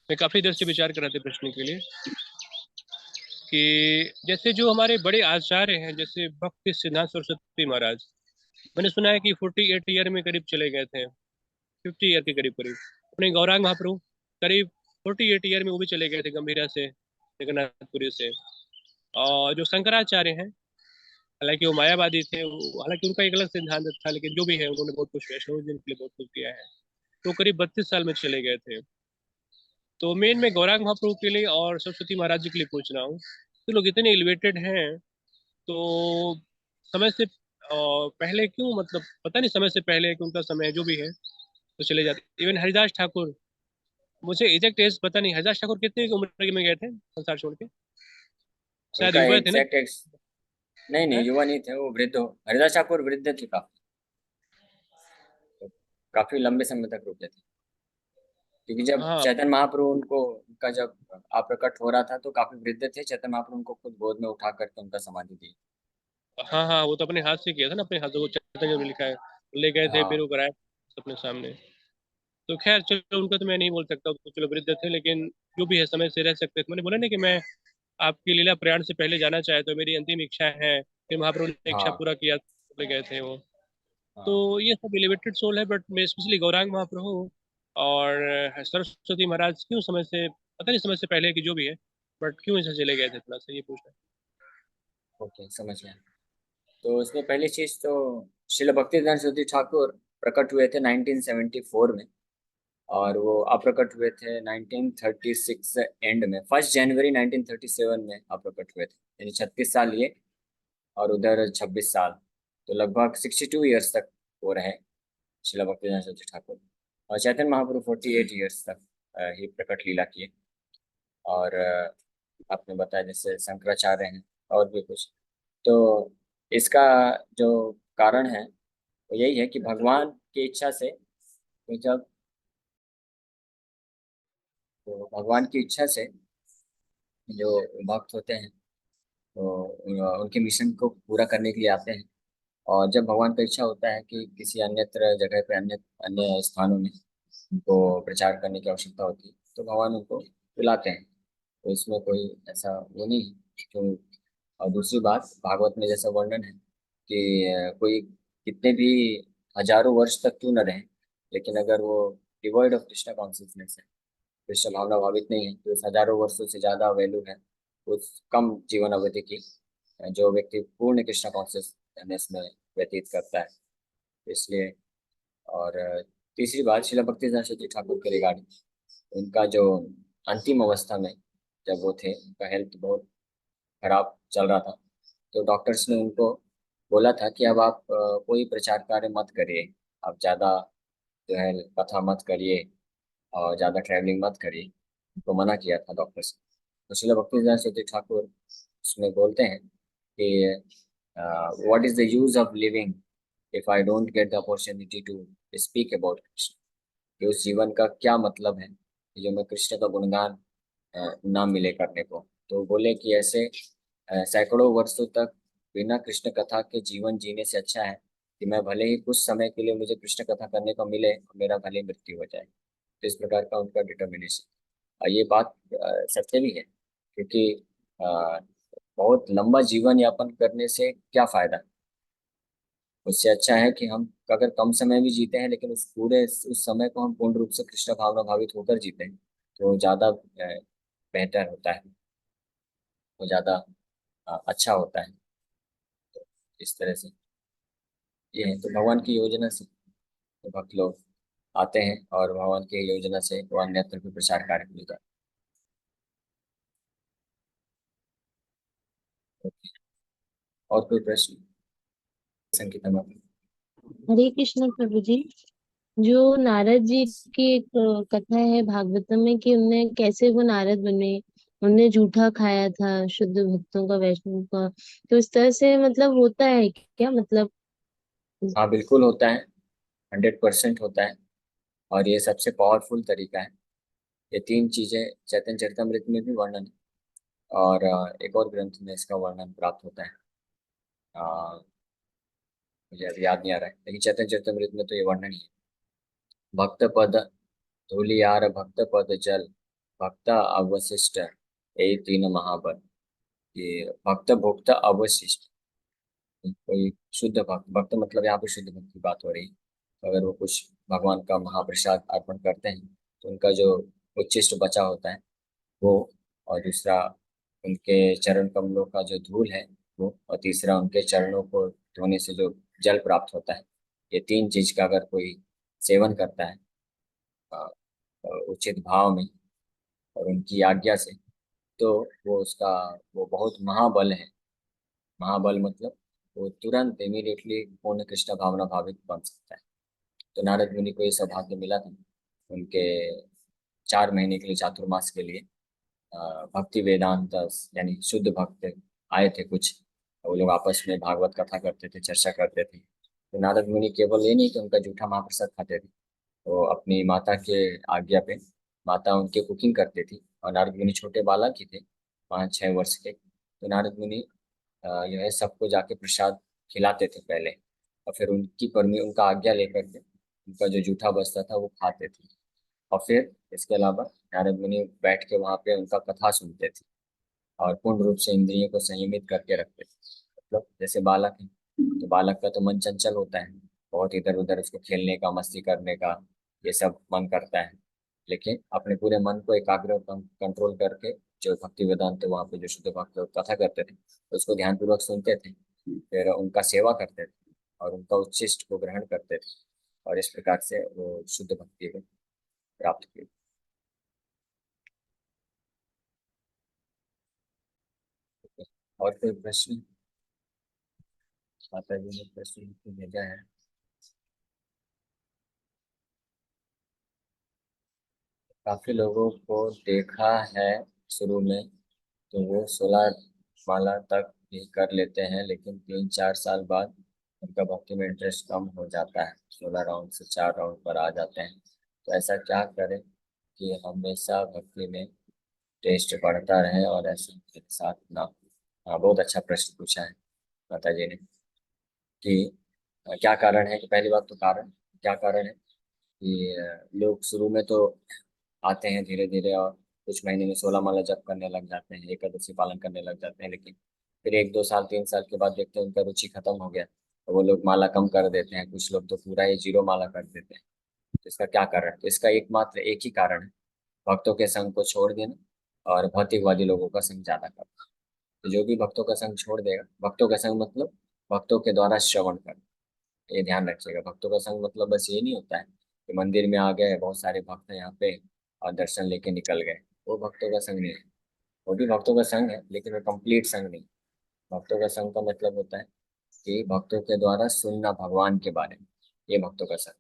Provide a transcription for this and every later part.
मैं काफी देर से विचार कर रहा था प्रश्न के लिए कि जैसे जो हमारे बड़े आचार्य हैं, जैसे भक्ति सिद्धांत सरस्वती महाराज, मैंने सुना है कि 48 ईयर में करीब चले गए थे, 50 ईयर के करीब करीब। अपने गौरांग महाप्रभु करीब 48 ईयर में वो भी चले गए थे, गंभीरा से, जगन्नाथपुरी से। और जो शंकराचार्य हैं, हालांकि वो मायावादी थे, हालांकि उनका एक अलग सिद्धांत था, लेकिन जो भी है उन्होंने बहुत कुछ वैष्णव जन के लिए बहुत कुछ किया है। तो करीब 32 साल में चले गए थे। तो मेन मैं गौरांग महाप्रभु के लिए और सरस्वती महाराज जी के लिए पूछ रहा हूँ, तो लोग इतने एलिवेटेड हैं, तो समय से पहले क्यों, मतलब पता नहीं समय से पहले कि उनका समय जो भी है तो चले जाते। इवन हरिदास ठाकुर, मुझे एग्जैक्ट एज पता नहीं, हरिदास ठाकुर कितने की उम्र में गए थे संसार छोड़ के? शायद उनका युवा थे ना? एग्जैक्ट नहीं नहीं, हैं? युवा नहीं थे, वो वृद्ध हो, हरिदास ठाकुर वृद्ध थे काफी। तो काफी लंबे समय तक रुके थे, क्योंकि जब हाँ चैतन्य महाप्रभु उनको, उनका जब अप्रकट हो रहा था तो काफी वृद्ध थे। चैतन्य महाप्रभु उनको खुद गोद में उठा करके उनका समाधि दी। हाँ हाँ, वो तो अपने हाथ से किया था ना, अपने हाथ से, वो चैतन्य में लिखा है। ले गए थे, फिर हाँ वो कराए अपने सामने। तो खैर चलो, उनका तो मैं नहीं बोल सकता, तो चलो वृद्ध थे, लेकिन जो भी है समय से रह सकते थे। मैंने बोला ना कि मैं आपकी लीला प्रयाण से पहले जाना चाहे तो मेरी अंतिम इच्छा है। फिर महाप्रभु ने इच्छा हाँ पूरा किया, ले गए थे वो। हाँ। तो ये सब एलिवेटेड सोल है, बट मैं स्पेशली गौरांग महाप्रभु और सरस्वती महाराज क्यों समय से, पता नहीं समय से पहले की जो भी है, बट क्यों ऐसे चले गए थे, थोड़ा सा ये पूछना ओके, समझ गया। तो इसमें पहली चीज तो श्रील भक्तिवेदांत सरस्वती ठाकुर प्रकट हुए थे 1974 में, और वो अप्रकट हुए थे 1936 एंड में। 1 जनवरी 1937 में अप्रकट हुए थे, यानी 36 साल ये, और उधर 26 साल। तो लगभग 62 ईयर्स तक वो रहे श्रील भक्तिवेदांत सरस्वती ठाकुर। और चैतन्य महाप्रभु 48 ईयर्स तक ही प्रकट लीला किए। और आपने बताया जैसे शंकराचार्य हैं और भी कुछ। तो इसका जो कारण है वो यही है कि भगवान की इच्छा से, तो जब, तो भगवान की इच्छा से जो भक्त होते हैं तो उनके मिशन को पूरा करने के लिए आते हैं। और जब भगवान का इच्छा होता है कि किसी अन्यत्र जगह पे, अन्य अन्य स्थानों में उनको प्रचार करने की आवश्यकता होती है, तो भगवान उनको बुलाते हैं। तो इसमें कोई ऐसा वो नहीं है क्यों। और दूसरी बात, भागवत में जैसा वर्णन है कि कोई कितने भी हजारों वर्ष तक क्यों न रहे, लेकिन अगर वो डिवॉइड ऑफ कृष्णा कॉन्शियसनेस है, कृष्ण भावना भावित नहीं है, तो इस हजारों वर्षों से ज्यादा वैल्यू है उस कम जीवन अवधि की, जो व्यक्ति पूर्ण कृष्णा कॉन्शियसनेस में व्यतीत करता है। इसलिए। और तीसरी बात, शिला भक्ति सरस्वती ठाकुर के रिगार्डिंग, उनका जो अंतिम अवस्था में जब वो थे, उनका हेल्थ बहुत खराब चल रहा था। तो डॉक्टर्स ने उनको बोला था कि अब आप कोई प्रचार कार्य मत करिए, आप ज़्यादा जो है कथा मत करिए, और ज़्यादा ट्रैवलिंग मत करिए, तो मना किया था डॉक्टर्स ने। तो शिला भक्ति सरस्वती ठाकुर उसमें बोलते हैं कि what is the use of living if I don't get the opportunity to speak about Krishna. कि उस जीवन का क्या मतलब है कि जो मैं कृष्ण का गुणगान ना मिले करने को। तो बोले कि ऐसे सैकड़ों वर्षों तक बिना कृष्ण कथा के जीवन जीने से अच्छा है कि मैं भले ही कुछ समय के लिए मुझे कृष्ण कथा करने को मिले और मेरा भले ही मृत्यु हो जाए। तो इस प्रकार का उनका डिटर्मिनेशन। और ये बात सत्य भी है, क्योंकि अ, बहुत लंबा जीवन यापन करने से क्या फायदा। उससे अच्छा है कि हम अगर कम समय भी जीते हैं, लेकिन उस समय को हम पूर्ण रूप से कृष्ण भावना भावित होकर जीते हैं, तो ज्यादा बेहतर होता है, वो ज्यादा अच्छा होता है। तो इस तरह से ये है। तो भगवान की योजना से तो भक्त लोग आते हैं, और भगवान की योजना से वो अन्यत्र भी प्रचार कार्य में जाते हैं। और कोई प्रश्न संगीता में? हरे कृष्ण प्रभु जी। जो नारद जी की एक कथा है भागवतम में कि उनने कैसे वो नारद बने, उनने जूठा खाया था शुद्ध भक्तों का, वैष्णव का। तो इस तरह से मतलब होता है क्या, मतलब? हाँ बिल्कुल होता है, 100% होता है। और ये सबसे पावरफुल तरीका है। ये तीन चीजें चैतन्य चरितमृत में भी वर्णन है, और एक और ग्रंथ में इसका वर्णन प्राप्त होता है। अ, मुझे अभी याद नहीं आ रहा है, लेकिन चैतन्य चरितमृत में तो ये वर्णन ही है। भक्त पद धूलियार भक्त पद जल, भक्त अवशिष्ट ये तीन महाबल। ये भक्त भोक्त अवशिष्ट, कोई शुद्ध भक्त, भक्त मतलब यहाँ पे शुद्ध भक्त की बात हो रही है। अगर वो कुछ भगवान का महाप्रसाद अर्पण करते हैं तो उनका जो उच्छिष्ट बचा होता है वो, और दूसरा उनके चरण कमलों का जो धूल है वो, और तीसरा उनके चरणों को धोने से जो जल प्राप्त होता है, ये तीन चीज का अगर कोई सेवन करता है अ, उचित भाव में और उनकी आज्ञा से, तो वो उसका वो बहुत महाबल है। महाबल मतलब वो तुरंत इमीडिएटली पूर्ण कृष्ण भावना भावित बन सकता है। तो नारद मुनि को ये सौभाग्य मिला था उनके 4 महीने के लिए, चातुर्मास के लिए भक्ति वेदांत यानी शुद्ध भक्त आए थे कुछ। वो लोग आपस में भागवत कथा करते थे, चर्चा करते थे। तो नारद मुनि केवल ये नहीं कि उनका जूठा महाप्रसाद खाते थे, वो अपनी माता के आज्ञा पे, माता उनके कुकिंग करती थी और नारद मुनि छोटे बालक ही थे, 5-6 वर्ष के। तो नारद मुनि जो है सबको जाके प्रसाद खिलाते थे पहले, और फिर उनका आज्ञा लेकर के उनका जो जूठा बचता था वो खाते थे। और फिर इसके अलावा नारद मुनि बैठ के वहाँ पे उनका कथा सुनते थे और पूर्ण रूप से इंद्रियों को संयमित करके रखते थे। मतलब जैसे बालक है तो बालक का तो मन चंचल होता है, बहुत इधर उधर उसको खेलने का, मस्ती करने का ये सब मन करता है। लेकिन अपने पूरे मन को एकाग्र कंट्रोल करके जो भक्ति वेदांत वहाँ पे जो शुद्ध भक्त लोग कथा करते थे उसको ध्यानपूर्वक सुनते थे, फिर उनका सेवा करते थे और उनका उच्छिष्ट को ग्रहण करते थे, और इस प्रकार से वो शुद्ध भक्ति को प्राप्त की। और कोई प्रश्न? माता जी ने प्रश्न भेजा है। काफी लोगों को देखा है शुरू में तो वो 16 माला तक भी कर लेते हैं, लेकिन 3-4 साल बाद उनका भक्ति में इंटरेस्ट कम हो जाता है, 16 राउंड से 4 राउंड पर आ जाते हैं। तो ऐसा क्या करें कि हमेशा भक्ति में टेस्ट बढ़ता रहे और ऐसा मेरे साथ ना हो? हाँ, बहुत अच्छा प्रश्न पूछा है माता जी ने कि क्या कारण है। कि पहली बात तो कारण, क्या कारण है कि लोग शुरू में तो आते हैं धीरे धीरे और कुछ महीने में 16 माला जप करने लग जाते हैं, एकादशी पालन करने लग जाते हैं, लेकिन फिर 1-2 साल 3 साल के बाद देखते हैं उनका रुचि खत्म हो गया तो वो लोग माला कम कर देते हैं, कुछ लोग तो पूरा ही 0 माला कर देते हैं। तो इसका क्या कारण है? तो इसका एकमात्र एक ही कारण है, भक्तों के संग को छोड़ देना और भौतिकवादी लोगों का संग ज्यादा करना। तो जो भी भक्तों का संग छोड़ देगा, भक्तों का संग मतलब भक्तों के द्वारा श्रवण करना, ये ध्यान रखिएगा। भक्तों का संग मतलब बस ये नहीं होता है कि मंदिर में आ गए, बहुत सारे भक्त हैं यहाँ पे और दर्शन लेके निकल गए, वो भक्तों का संग नहीं है। वो भी भक्तों का संग है लेकिन वो कंप्लीट संग नहीं। भक्तों का संग का मतलब होता है कि भक्तों के द्वारा सुनना भगवान के बारे में, ये भक्तों का संग।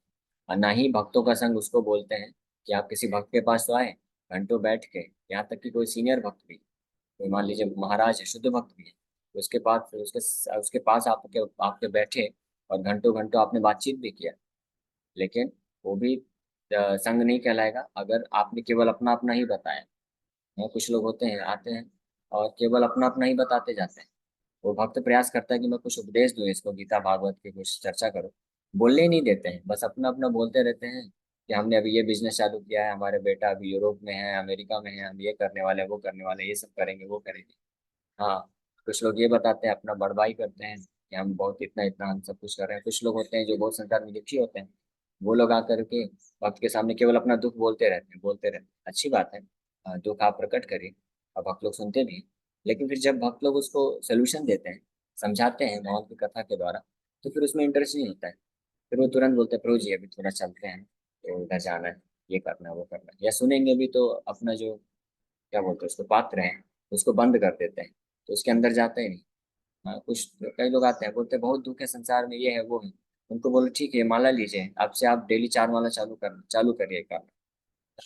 और ना ही भक्तों का संग उसको बोलते हैं कि आप किसी भक्त के पास तो आए, घंटों बैठ के, यहाँ तक कि कोई सीनियर भक्त भी, कोई मान लीजिए महाराज है, शुद्ध भक्त भी है, तो उसके पास उसके पास आपके आपके बैठे और घंटों घंटों आपने बातचीत भी किया, लेकिन वो भी संग नहीं कहलाएगा अगर आपने केवल अपना अपना ही बताया। कुछ लोग होते हैं आते हैं और केवल अपना अपना ही बताते जाते हैं। वो भक्त प्रयास करता है कि मैं कुछ उपदेश दूं इसको, गीता भागवत की कुछ चर्चा करो, बोलने ही नहीं देते हैं, बस अपना अपना बोलते रहते हैं कि हमने अभी ये बिजनेस चालू किया है, हमारे बेटा अभी यूरोप में है, अमेरिका में है, हम ये करने वाले हैं, वो करने वाले हैं, ये सब करेंगे, वो करेंगे। हाँ, कुछ लोग ये बताते हैं, अपना बड़वाई करते हैं कि हम बहुत इतना इतना हम सब कुछ कर रहे हैं। कुछ लोग होते हैं जो बहुत संसार में दुखी होते हैं, वो लोग आकर के भक्त के सामने केवल अपना दुख बोलते रहते हैं, बोलते रहते हैं। अच्छी बात है, दुख आप प्रकट करिए और भक्त लोग सुनते भी हैं। लेकिन फिर जब भक्त लोग उसको सोल्यूशन देते हैं, समझाते हैं भगवान की कथा के द्वारा, तो फिर उसमें इंटरेस्ट नहीं होता है। फिर वो तुरंत बोलते हैं प्रभु जी अभी थोड़ा चलते हैं, तो उधर जाना है, ये करना है, वो करना है, या सुनेंगे भी तो अपना जो क्या बोलते हैं उसको पात्र है उसको बंद कर देते हैं, तो उसके अंदर जाते ही नहीं। हाँ, कुछ कई लोग आते हैं बोलते हैं बहुत दुख है संसार में, ये है वो है। उनको बोलो ठीक है माला लीजिए, अब से आप डेली 4 माला चालू करिए करना,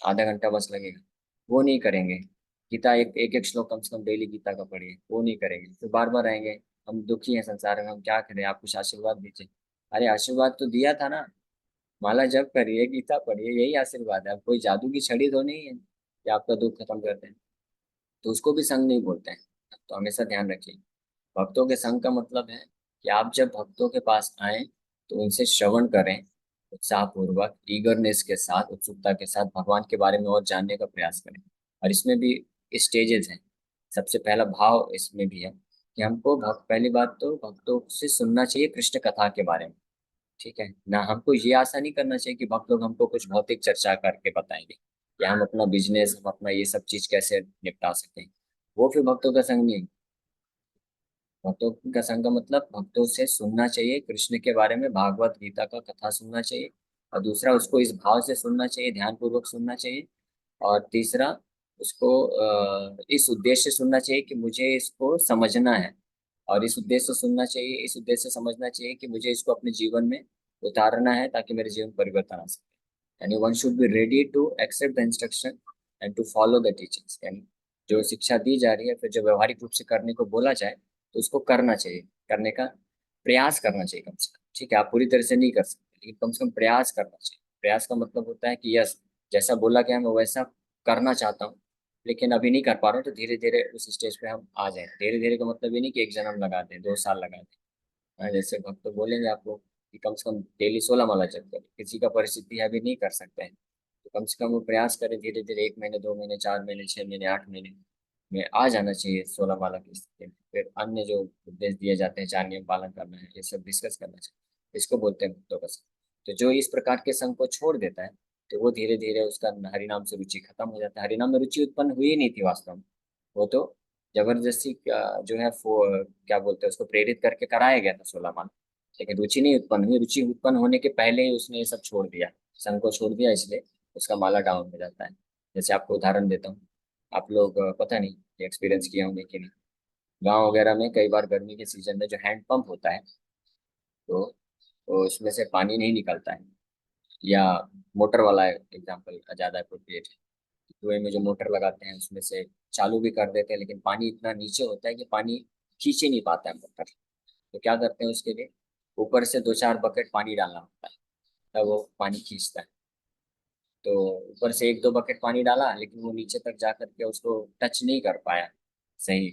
आधा घंटा बस लगेगा। वो नहीं करेंगे। गीता एक एक एक श्लोक कम से कम डेली गीता का पढ़िए, वो नहीं करेंगे, फिर बार बार आएंगे हम दुखी हैं संसार में, हम क्या करें, आप कुछ आशीर्वाद दीजिए। अरे आशीर्वाद तो दिया था ना, माला जप करिए, गीता पढ़िए, यही आशीर्वाद है। अब कोई जादू की छड़ी तो नहीं है कि आपका दुख खत्म कर दें। तो उसको भी संग नहीं बोलते हैं। तो हमेशा ध्यान रखिए, भक्तों के संग का मतलब है कि आप जब भक्तों के पास आए तो उनसे श्रवण करें, उत्साहपूर्वक, ईगरनेस के साथ, उत्सुकता के साथ भगवान के बारे में और जानने का प्रयास करें। और इसमें भी स्टेजेस हैं। सबसे पहला भाव इसमें भी है कि हमको पहली बात तो भक्तों से सुनना चाहिए कृष्ण कथा के बारे में। ठीक है ना, हमको ये आशा नहीं करना चाहिए कि भक्त लोग हमको कुछ भौतिक चर्चा करके बताएंगे या हम अपना बिजनेस, हम अपना ये सब चीज कैसे निपटा सकें। वो फिर भक्तों का संग नहीं। भक्तों का संग का मतलब भक्तों से सुनना चाहिए कृष्ण के बारे में, भागवत गीता का कथा सुनना चाहिए। और दूसरा, उसको इस भाव से सुनना चाहिए, ध्यान पूर्वक सुनना चाहिए। और तीसरा, उसको इस उद्देश्य से सुनना चाहिए कि मुझे इसको समझना है। और इस उद्देश्य से सुनना चाहिए, इस उद्देश्य से समझना चाहिए कि मुझे इसको अपने जीवन में उतारना है ताकि मेरे जीवन में परिवर्तन आ सके। यानी one should be ready to accept the instruction and to follow the teachings. यानी जो शिक्षा दी जा रही है, फिर जो व्यवहारिक रूप से करने को बोला जाए तो उसको करना चाहिए, करने का प्रयास करना चाहिए कम से कम। ठीक है, आप पूरी तरह से नहीं कर सकते, लेकिन कम से कम प्रयास करना चाहिए। प्रयास का मतलब होता है कि यस, जैसा बोला गया मैं वैसा करना चाहता हूँ, लेकिन अभी नहीं कर पा रहा हूँ, तो धीरे धीरे उस स्टेज पे हम आ जाए। धीरे धीरे का मतलब ये नहीं कि एक जन्म लगा दें, 2 साल लगा दें। जैसे भक्त तो बोलेंगे आपको कि कम से कम डेली 16 माला जप करें, किसी का परिस्थिति अभी नहीं कर सकते हैं, तो कम से कम वो प्रयास करें, धीरे धीरे 1 महीने, 2 महीने, 4 महीने, 6 महीने, 8 महीने में आ जाना चाहिए 16 माला की स्थिति में। फिर अन्य जो उपदेश दिए जाते हैं, 4 नियम पालन करना है, ये सब डिस्कस करना चाहिए। इसको बोलते हैं भक्तों का संग। तो जो इस प्रकार के संग को छोड़ देता है, तो वो धीरे धीरे उसका हरिनाम से रुचि खत्म हो जाता है। हरिनाम में रुचि उत्पन्न हुई नहीं थी वास्तव में, वो तो जबरदस्ती जो है क्या बोलते हैं उसको, प्रेरित करके कराया गया था 16 माला। लेकिन रुचि नहीं उत्पन्न हुई, रुचि उत्पन्न होने के पहले ही उसने ये सब छोड़ दिया, संघ को छोड़ दिया, इसलिए उसका माला डाउन हो जाता है। जैसे आपको उदाहरण देता हूँ, आप लोग पता नहीं एक्सपीरियंस किए होंगे कि नहीं, गाँव वगैरह में कई बार गर्मी के सीजन में जो हैंड पंप होता है, तो उसमें से पानी नहीं निकलता है। या मोटर वाला एग्जाम्पल ज़्यादा अप्रोप्रिएट है। कुएं में जो मोटर लगाते हैं उसमें से चालू भी कर देते हैं, लेकिन पानी इतना नीचे होता है कि पानी खींच ही नहीं पाता है मोटर। तो क्या करते हैं उसके लिए, ऊपर से 2-4 बकेट पानी डालना होता है, तब वो पानी खींचता है। तो ऊपर से 1-2 बकेट पानी डाला, लेकिन वो नीचे तक जा करके उसको टच नहीं कर पाया, सही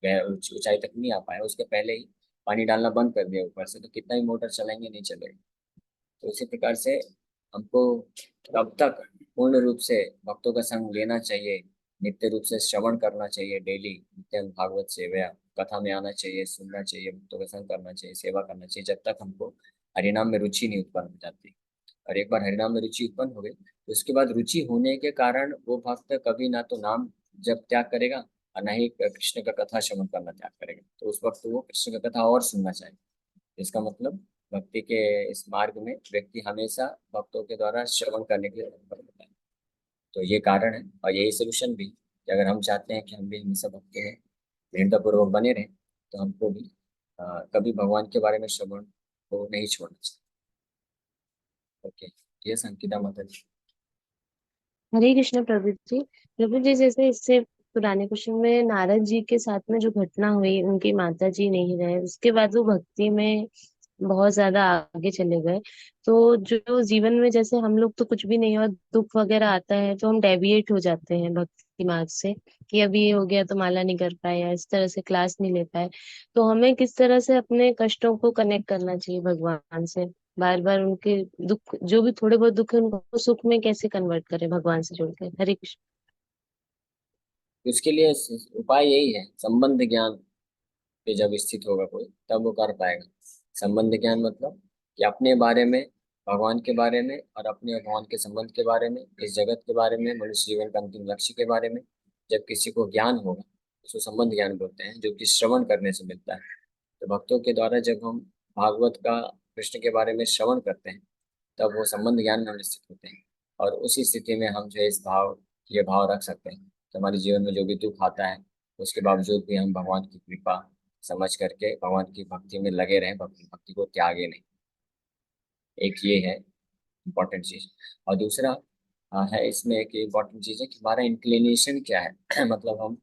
ऊंचाई तक नहीं आ पाया, उसके पहले ही पानी डालना बंद कर दिया ऊपर से, तो कितना ही मोटर चलाएंगे नहीं चलेगा। तो इसी प्रकार से हमको कब तक पूर्ण रूप से भक्तों का संग लेना चाहिए, नित्य रूप से श्रवण करना चाहिए, डेली नित्य भागवत सेवा कथा में आना चाहिए, सुनना चाहिए, भक्तों का संग करना चाहिए, सेवा करना चाहिए, जब तक हमको हरिनाम में रुचि नहीं उत्पन्न हो जाती। और एक बार हरिनाम में रुचि उत्पन्न हो गई, तो उसके बाद रुचि होने के कारण वो भक्त कभी ना तो नाम जब त्याग करेगा और ना ही कृष्ण का कथा श्रवण करना त्याग करेगा। तो उस वक्त वो कृष्ण का कथा और सुनना चाहिए। इसका मतलब भक्ति के इस मार्ग में व्यक्ति हमेशा भक्तों के द्वारा श्रवण करने के लिए तत्पर होता है। तो ये कारण है और यही सोल्यूशन भी, कि अगर हम चाहते हैं कि हम भी हमेशा भक्ति में दृढ़तापूर्वक बने रहें, तो हमको भी कभी भगवान के बारे में श्रवण को नहीं छोड़ना चाहिए। ओके, ये संकीदा माता जी। हरे कृष्ण प्रभु जी। प्रभु जी, जैसे इससे पुराने क्वेश्चन में नारद जी के साथ में जो घटना हुई, उनकी माता जी नहीं रहे, उसके बाद वो भक्ति में बहुत ज्यादा आगे चले गए। तो जो जीवन में जैसे हम लोग तो कुछ भी नहीं, और दुख वगैरह आता है तो हम डेविएट हो जाते हैं भक्ति मार्ग से, कि अभी ये हो गया तो माला नहीं कर पाए या इस तरह से क्लास नहीं ले पाए। तो हमें किस तरह से अपने कष्टों को कनेक्ट करना चाहिए भगवान से, बार बार उनके दुख, जो भी थोड़े बहुत दुख है उनको सुख में कैसे कन्वर्ट करें भगवान से जुड़ के। हरे कृष्ण। उसके लिए उपाय यही है, संबंध ज्ञान पे जब स्थित होगा कोई, तब वो कर पाएगा। संबंध ज्ञान मतलब कि अपने बारे में, भगवान के बारे में, और अपने भगवान के संबंध के बारे में, इस जगत के बारे में, मनुष्य जीवन का अंतिम लक्ष्य के बारे में जब किसी को ज्ञान होगा, उसको संबंध ज्ञान बोलते हैं, जो कि श्रवण करने से मिलता है। तो भक्तों के द्वारा जब हम भागवत का कृष्ण के बारे में श्रवण करते हैं, तब वो संबंध ज्ञान में हम स्थित होते हैं। और उसी स्थिति में हम जो है इस भाव, ये भाव रख सकते हैं, तो हमारे जीवन में जो भी दुख आता है, उसके बावजूद भी हम भगवान की कृपा समझ करके भगवान की भक्ति में लगे रहें, भक्ति भक्ति को त्यागे नहीं। एक ये है इम्पोर्टेंट चीज। और दूसरा है इसमें एक इम्पोर्टेंट चीज है कि हमारा इंक्लिनेशन क्या है मतलब हम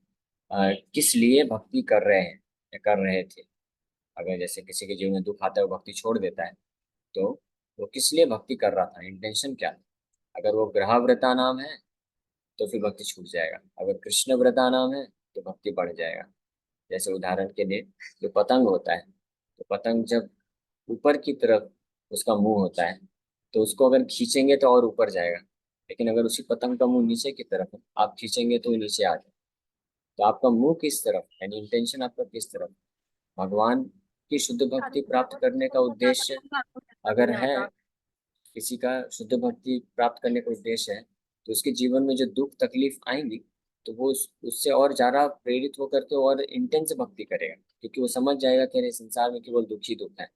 किस लिए भक्ति कर रहे हैं या कर रहे थे। अगर जैसे किसी के जीवन में दुख आता है, वो भक्ति छोड़ देता है, तो वो किस लिए भक्ति कर रहा था, इंटेंशन क्या था। अगर वो ग्रह व्रता नाम है, तो फिर भक्ति छूट जाएगा। अगर कृष्ण व्रता नाम है, तो भक्ति बढ़ जाएगा। जैसे उदाहरण के लिए, जो पतंग होता है, तो पतंग जब ऊपर की तरफ उसका मुंह होता है, तो उसको अगर खींचेंगे तो और ऊपर जाएगा, लेकिन अगर उसी पतंग का मुंह नीचे की तरफ है, आप खींचेंगे तो वो नीचे आ जाए। तो आपका मुंह किस तरफ, यानी इंटेंशन आपका किस तरफ, भगवान की शुद्ध भक्ति प्राप्त करने का उद्देश्य अगर है, किसी का शुद्ध भक्ति प्राप्त करने का उद्देश्य है, तो उसके जीवन में जो दुख तकलीफ आएंगी, तो वो उससे और ज्यादा प्रेरित होकर के और इंटेंस भक्ति करेगा, क्योंकि वो समझ जाएगा कि अरे संसार में केवल दुख ही दुख है,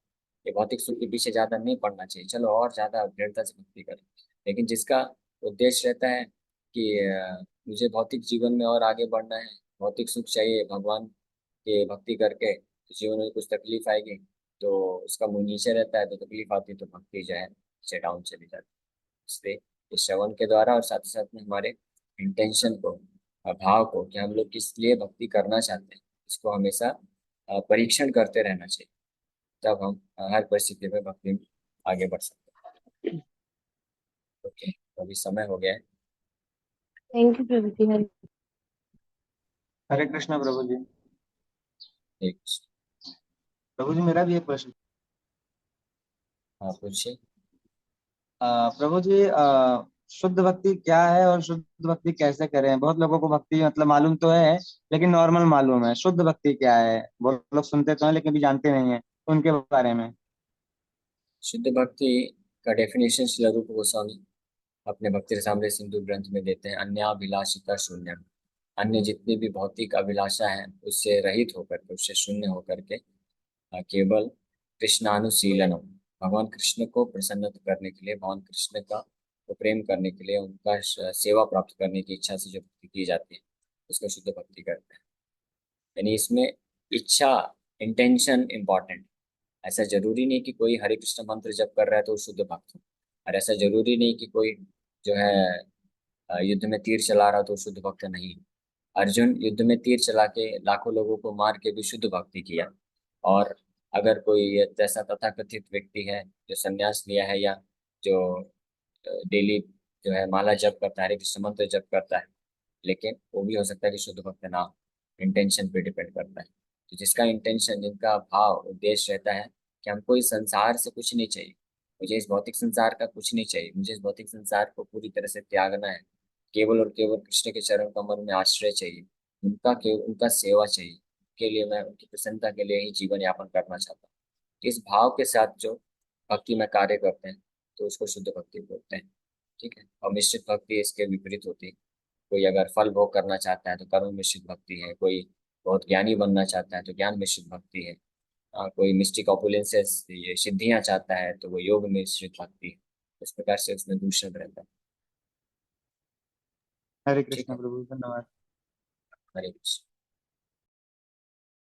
ये भौतिक सुख के पीछे ज्यादा नहीं पड़ना चाहिए, चलो और ज्यादा दृढ़ता से भक्ति करें। लेकिन जिसका उद्देश्य रहता है कि मुझे भौतिक जीवन में और आगे बढ़ना है, भौतिक सुख चाहिए, भगवान के भक्ति करके तो जीवन में कुछ तकलीफ आएगी, तो उसका मुंह नीचे रहता है, तो तकलीफ आती है तो भक्ति जो है नीचे डाउन चली जाती है। इसलिए इस श्रवण के द्वारा और साथ ही साथ में हमारे इंटेंशन को, भाव को, कि हम लोग किस लिए भक्ति करना चाहते हैं, इसको हमेशा परीक्षण करते रहना चाहिए। तब हम हर परिस्थिति में भक्ति में आगे बढ़ सकते हैं। ओके, तो अभी समय हो गया है। थैंक यू प्रभु जी। हरे हरे कृष्णा प्रभु जी। एक प्रभु जी मेरा भी एक प्रश्न। हाँ, पूछिए। प्रभु जी, शुद्ध भक्ति क्या है और शुद्ध भक्ति कैसे करें? बहुत लोगों को भक्ति मतलब मालूम तो है, लेकिन नॉर्मल मालूम है। शुद्ध भक्ति क्या है? बहुत लोग सुनते तो हैं लेकिन भी जानते नहीं है, तो उनके बारे में। शुद्ध भक्ति का डेफिनेशन श्रील रूप गोस्वामी अपने भक्ति रसामृत सिंधु ग्रंथ में देते हैं, अन्याभिलाषिता शून्य। अन्य जितनी भी भौतिक अभिलाषा है उससे रहित होकर के, उससे शून्य होकर के केवल कृष्णानुशीलनम, भगवान कृष्ण को प्रसन्न करने के लिए, भगवान कृष्ण का को प्रेम करने के लिए, उनका सेवा प्राप्त करने की इच्छा से जो भक्ति की जाती है उसको शुद्ध भक्ति करते हैं। यानी इसमें इच्छा, इंटेंशन इम्पॉर्टेंट। ऐसा जरूरी नहीं कि कोई हरे कृष्ण मंत्र जप कर रहा है तो वो शुद्ध भक्त हो, और ऐसा जरूरी नहीं कि कोई जो है युद्ध में तीर चला रहा तो वो शुद्ध भक्त नहीं। अर्जुन युद्ध में तीर चला के लाखों लोगों को मार के भी शुद्ध भक्ति किया। और अगर कोई जैसा तथाकथित व्यक्ति है जो संन्यास लिया है, या जो डेली जो है माला जप करता है, हरे कृष्ण मंत्र जप करता है, लेकिन वो भी हो सकता है कि शुद्ध भक्त ना हो। इंटेंशन पे डिपेंड करता है। तो जिसका इंटेंशन, जिनका भाव उद्देश्य रहता है कि हमको इस संसार से कुछ नहीं चाहिए, मुझे इस भौतिक संसार का कुछ नहीं चाहिए, मुझे इस भौतिक संसार को पूरी तरह से त्यागना है, केवल और केवल कृष्ण के चरण कमल में आश्रय चाहिए, उनका सेवा चाहिए, के लिए मैं उनकी प्रसन्नता के लिए ही जीवन यापन करना चाहता हूँ, इस भाव के साथ जो भक्ति में कार्य करते हैं तो उसको शुद्ध भक्ति बोलते हैं। ठीक है। और मिश्रित भक्ति इसके विपरीत होती है। कोई अगर फल भोग करना चाहता है तो कर्म मिश्रित भक्ति है, कोई बहुत ज्ञानी बनना चाहता है तो ज्ञान मिश्रित भक्ति है, कोई मिस्टिक ऑपुलेंसेस, ये सिद्धियां चाहता है तो वो योग मिश्रित भक्ति है। इस प्रकार से उसमें दूषण रहता है। हरे ठीक कृष्ण है। प्रभु, धन्यवाद। हरे कृष्ण।